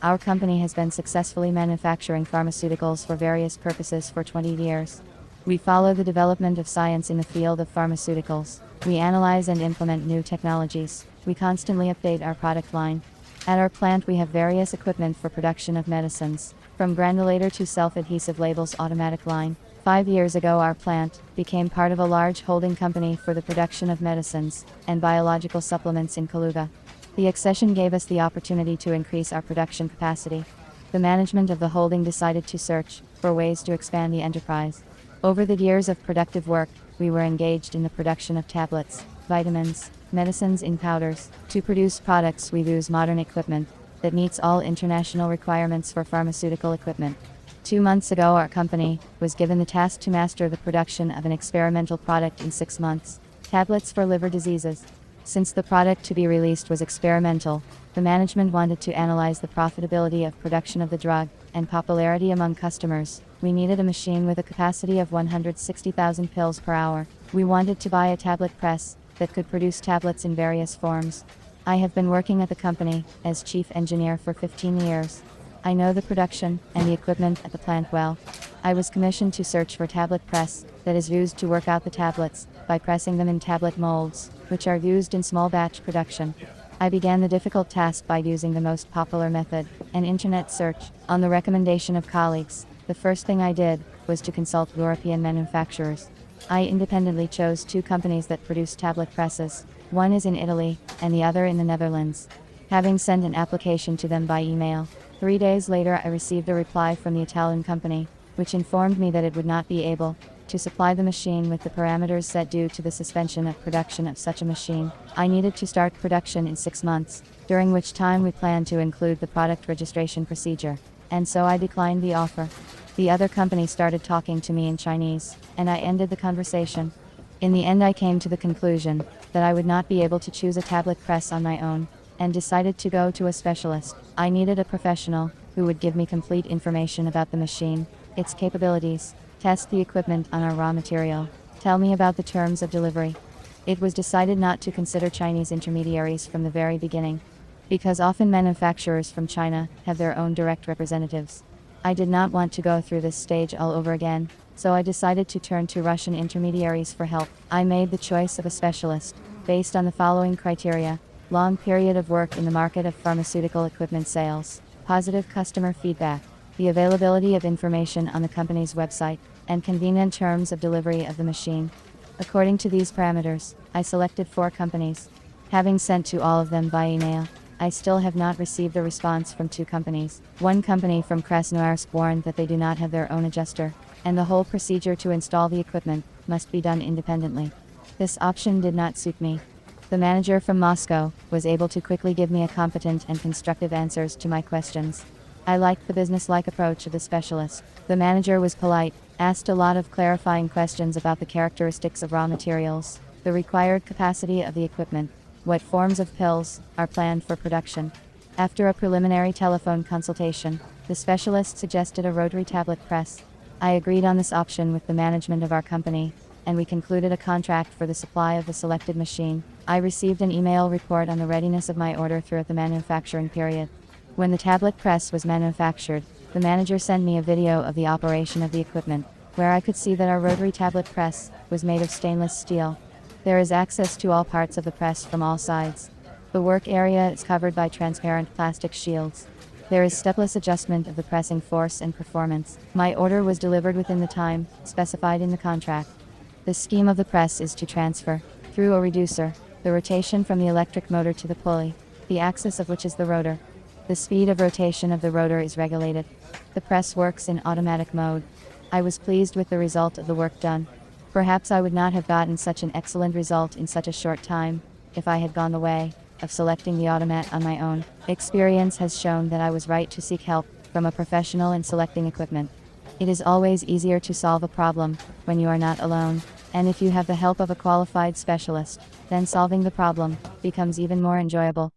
Our company has been successfully manufacturing pharmaceuticals for various purposes for 20 years. We follow the development of science in the field of pharmaceuticals. We analyze and implement new technologies. We constantly update our product line. At our plant we have various equipment for production of medicines, from granulator to self-adhesive labels automatic line. 5 years ago our plant became part of a large holding company for the production of medicines and biological supplements in Kaluga. The accession gave us the opportunity to increase our production capacity. The management of the holding decided to search for ways to expand the enterprise. Over the years of productive work, we were engaged in the production of tablets, vitamins, medicines in powders. To produce products we use modern equipment that meets all international requirements for pharmaceutical equipment. 2 months ago our company was given the task to master the production of an experimental product in 6 months, tablets for liver diseases. Since the product to be released was experimental, the management wanted to analyze the profitability of production of the drug and popularity among customers. We needed a machine with a capacity of 160,000 pills per hour. We wanted to buy a tablet press that could produce tablets in various forms. I have been working at the company as chief engineer for 15 years. I know the production and the equipment at the plant well. I was commissioned to search for tablet press that is used to work out the tablets by pressing them in tablet molds, which are used in small batch production. I began the difficult task by using the most popular method, an internet search. On the recommendation of colleagues, the first thing I did was to consult European manufacturers. I independently chose 2 companies that produce tablet presses. One is in Italy, and the other in the Netherlands. Having sent an application to them by email, 3 days later I received a reply from the Italian company, which informed me that it would not be able to supply the machine with the parameters set due to the suspension of production of such a machine. I needed to start production in 6 months, during which time we planned to include the product registration procedure, and so I declined the offer. The other company started talking to me in Chinese, and I ended the conversation. In the end I came to the conclusion that I would not be able to choose a tablet press on my own, and decided to go to a specialist. I needed a professional who would give me complete information about the machine, its capabilities, test the equipment on our raw material, tell me about the terms of delivery. It was decided not to consider Chinese intermediaries from the very beginning, because often manufacturers from China have their own direct representatives. I did not want to go through this stage all over again, so I decided to turn to Russian intermediaries for help. I made the choice of a specialist, based on the following criteria: long period of work in the market of pharmaceutical equipment sales, positive customer feedback, the availability of information on the company's website, and convenient terms of delivery of the machine. According to these parameters, I selected 4 companies. Having sent to all of them by email, I still have not received a response from 2 companies. One company from Krasnoyarsk warned that they do not have their own adjuster, and the whole procedure to install the equipment must be done independently. This option did not suit me. The manager from Moscow was able to quickly give me a competent and constructive answers to my questions. I liked the business-like approach of the specialist. The manager was polite, asked a lot of clarifying questions about the characteristics of raw materials, the required capacity of the equipment, what forms of pills are planned for production. After a preliminary telephone consultation, the specialist suggested a rotary tablet press. I agreed on this option with the management of our company, and we concluded a contract for the supply of the selected machine. I received an email report on the readiness of my order throughout the manufacturing period. When the tablet press was manufactured, the manager sent me a video of the operation of the equipment, where I could see that our rotary tablet press was made of stainless steel. There is access to all parts of the press from all sides. The work area is covered by transparent plastic shields. There is stepless adjustment of the pressing force and performance. My order was delivered within the time specified in the contract. The scheme of the press is to transfer, through a reducer, the rotation from the electric motor to the pulley, the axis of which is the rotor. The speed of rotation of the rotor is regulated. The press works in automatic mode. I was pleased with the result of the work done. Perhaps I would not have gotten such an excellent result in such a short time if I had gone the way of selecting the automat on my own. Experience has shown that I was right to seek help from a professional in selecting equipment. It is always easier to solve a problem when you are not alone, and if you have the help of a qualified specialist, then solving the problem becomes even more enjoyable.